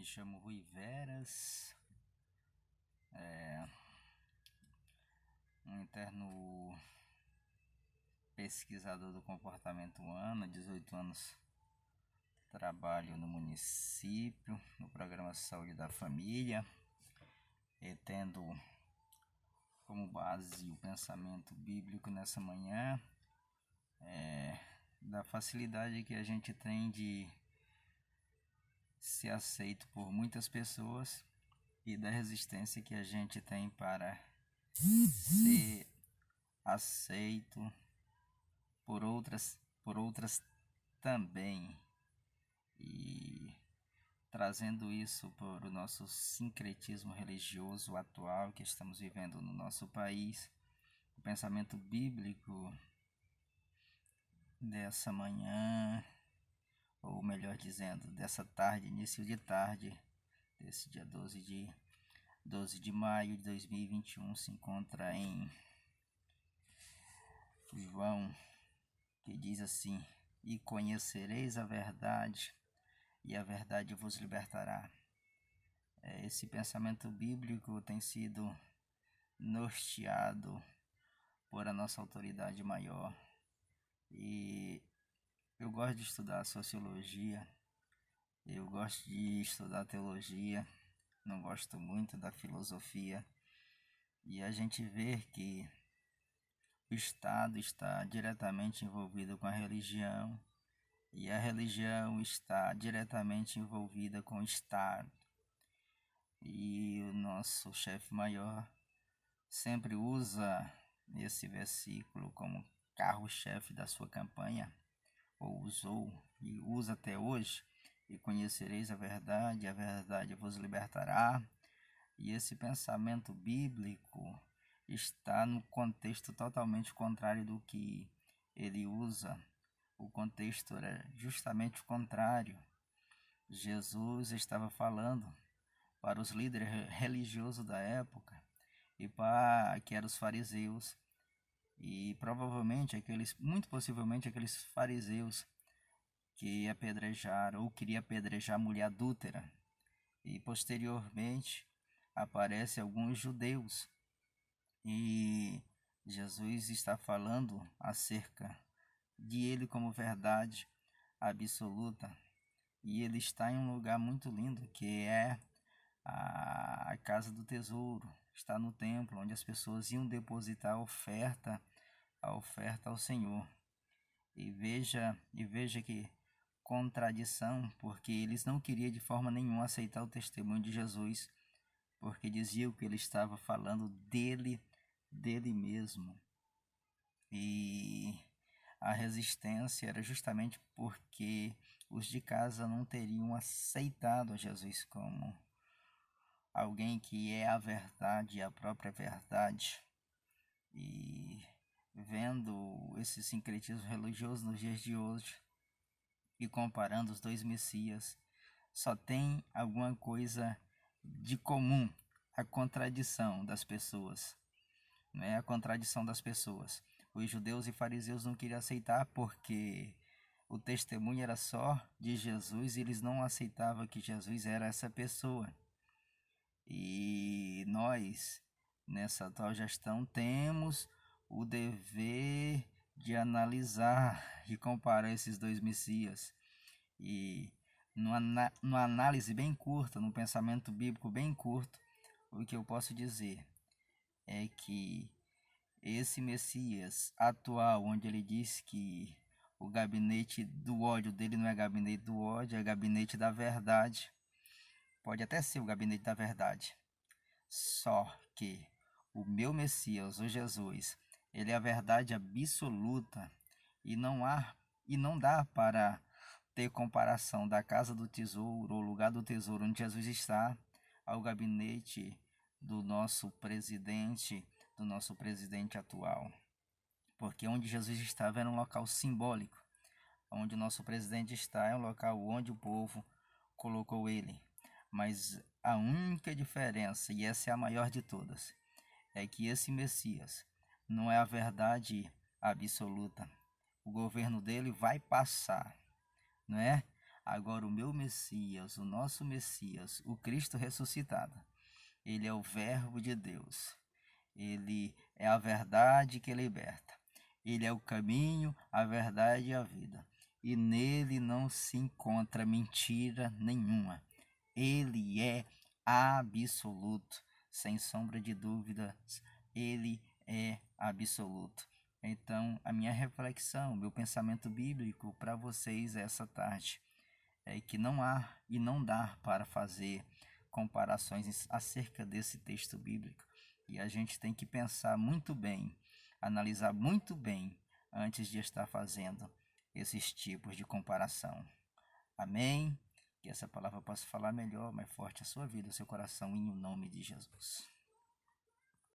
Me chamo Rui Veras, um interno pesquisador do comportamento humano, 18 anos trabalho no município, no programa Saúde da Família, e tendo como base o pensamento bíblico nessa manhã, da facilidade que a gente tem de ser aceito por muitas pessoas e da resistência que a gente tem para ser aceito por outras também, e trazendo isso para o nosso sincretismo religioso atual que estamos vivendo no nosso país. O pensamento bíblico dessa manhã, ou melhor dizendo, dessa tarde, início de tarde, desse dia 12 de maio de 2021, se encontra em João, que diz assim: e conhecereis a verdade, e a verdade vos libertará. Esse pensamento bíblico tem sido norteado por a nossa autoridade maior. E eu gosto de estudar sociologia, eu gosto de estudar teologia, não gosto muito da filosofia. E a gente vê que o Estado está diretamente envolvido com a religião, e a religião está diretamente envolvida com o Estado. E o nosso chefe maior sempre usa esse versículo como carro-chefe da sua campanha, ou usou e usa até hoje: e conhecereis a verdade vos libertará. E esse pensamento bíblico está no contexto totalmente contrário do que ele usa. O contexto era justamente o contrário. Jesus estava falando para os líderes religiosos da época e para que eram os fariseus, e muito possivelmente aqueles fariseus que apedrejaram ou queria apedrejar a mulher adúltera. E posteriormente aparecem alguns judeus, e Jesus está falando acerca de ele como verdade absoluta. E ele está em um lugar muito lindo, que é a casa do tesouro. Está no templo, onde as pessoas iam depositar a oferta ao Senhor. E veja que contradição, porque eles não queriam de forma nenhuma aceitar o testemunho de Jesus, porque diziam que ele estava falando dele mesmo. E a resistência era justamente porque os de casa não teriam aceitado a Jesus como alguém que é a verdade, a própria verdade. E vendo esse sincretismo religioso nos dias de hoje e comparando os dois Messias, só tem alguma coisa de comum: a contradição das pessoas. Não é a contradição das pessoas. Os judeus e fariseus não queriam aceitar porque o testemunho era só de Jesus, e eles não aceitavam que Jesus era essa pessoa. E nós, nessa atual gestão, temos o dever de analisar e comparar esses dois Messias. E numa análise bem curta, num pensamento bíblico bem curto, o que eu posso dizer é que esse Messias atual, onde ele diz que o gabinete do ódio dele não é gabinete do ódio, é gabinete da verdade. Pode até ser o gabinete da verdade, só que o meu Messias, o Jesus, ele é a verdade absoluta, e não dá para ter comparação da casa do tesouro, ou lugar do tesouro onde Jesus está, ao gabinete do nosso presidente atual. Porque onde Jesus estava era um local simbólico. Onde o nosso presidente está é um local onde o povo colocou ele. Mas a única diferença, e essa é a maior de todas, é que esse Messias não é a verdade absoluta. O governo dele vai passar, não é? Agora, o meu Messias, o nosso Messias, o Cristo ressuscitado, ele é o Verbo de Deus. Ele é a verdade que liberta. Ele é o caminho, a verdade e a vida. E nele não se encontra mentira nenhuma. Ele é absoluto, sem sombra de dúvidas. Ele é absoluto. Então, a minha reflexão, meu pensamento bíblico para vocês essa tarde é que não há e não dá para fazer comparações acerca desse texto bíblico. E a gente tem que pensar muito bem, analisar muito bem antes de estar fazendo esses tipos de comparação. Amém? Que essa palavra possa falar melhor, mais forte a sua vida, o seu coração, em o nome de Jesus.